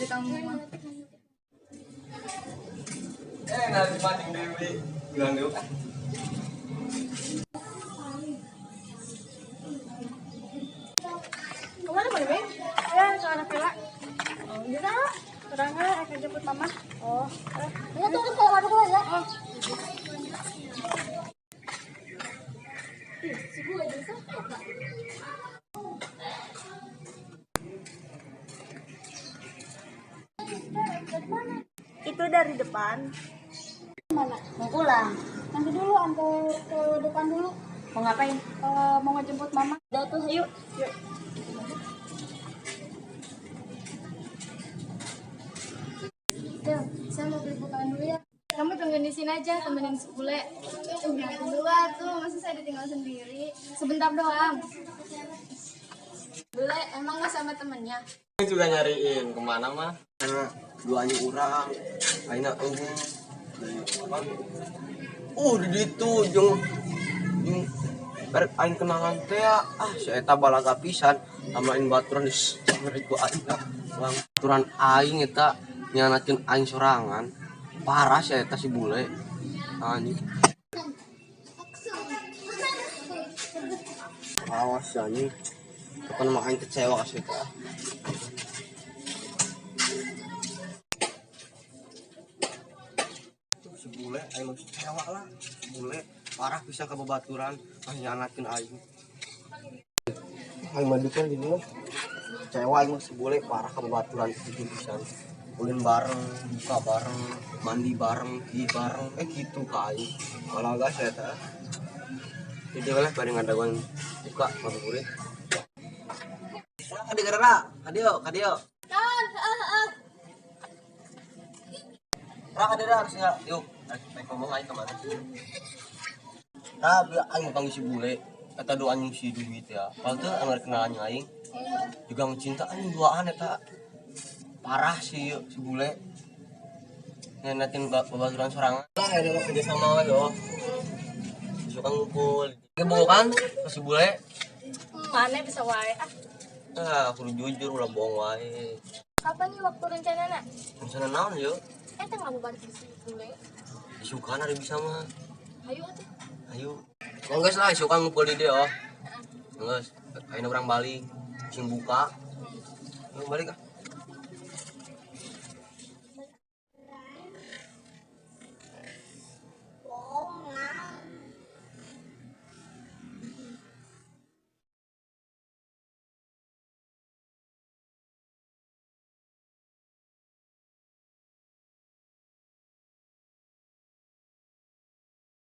dari kamu mah. Nanti mancing dewi bilang yuk. Kemana mana Beng? Ya ke arah villa. Oh bisa lah. Terangnya akan jemput mama. Oh. Ya tuh kan kalau ada ya. Oh. Si Bu aja sampai. Itu dari depan. Mana? Mau pulang. Nanti dulu antar ke depan dulu. Mau ngapain? Mau ngejemput mama. Udah tuh, yuk. Yuk. Del, saya mau beli bukaan dulu ya. Kamu tungguin di sini aja, temenin si Bule. Jangan dulu tuh, masa saya ditinggal sendiri. Sebentar doang. Bule, emang gak sama temennya? Saya juga nyariin kemana mah? Karena duanya kurang. Aina di situ jeung barek aing kenangan teh si eta balaga pisan amain baturan di ku aing baturan aing eta nyanakeun aing sorangan parah si eta si bule anjing awas anjing kapan mah aing kecewa ka si eta si bule aing mah kecewa lah si bule parah bisa ke babaturan hanya anakin aing aing mandikan di dieu kecewa aing si bule parah ke babaturan itu pisan ulin bareng buka bareng mandi bareng di bareng gitu ka aing malah gak saya eta jadi oleh bareng ngadaguan buka ngabuburit kadi gara kadio kadira harusnya yuk naik ngomong aing kemana tapi aing panggil si bule eta doa anjing si duit ya padahal teh anggar kenalan aing juga mencinta anjing duaan eta parah si bule ngenatin babaturan sorangan lah ada kerja sama we yo suka ngumpul bohong kan si bule Mana bisa wae aku jujur ulah bohong wae kapan nih waktu rencananya? rencana naon yo Eta nggak mau balik ke si Bule. isukan hari bisa mah Ayo atuh. ayo nggak lah isukan ngumpul di dia oh nggak ayo orang balik sing buka balik ah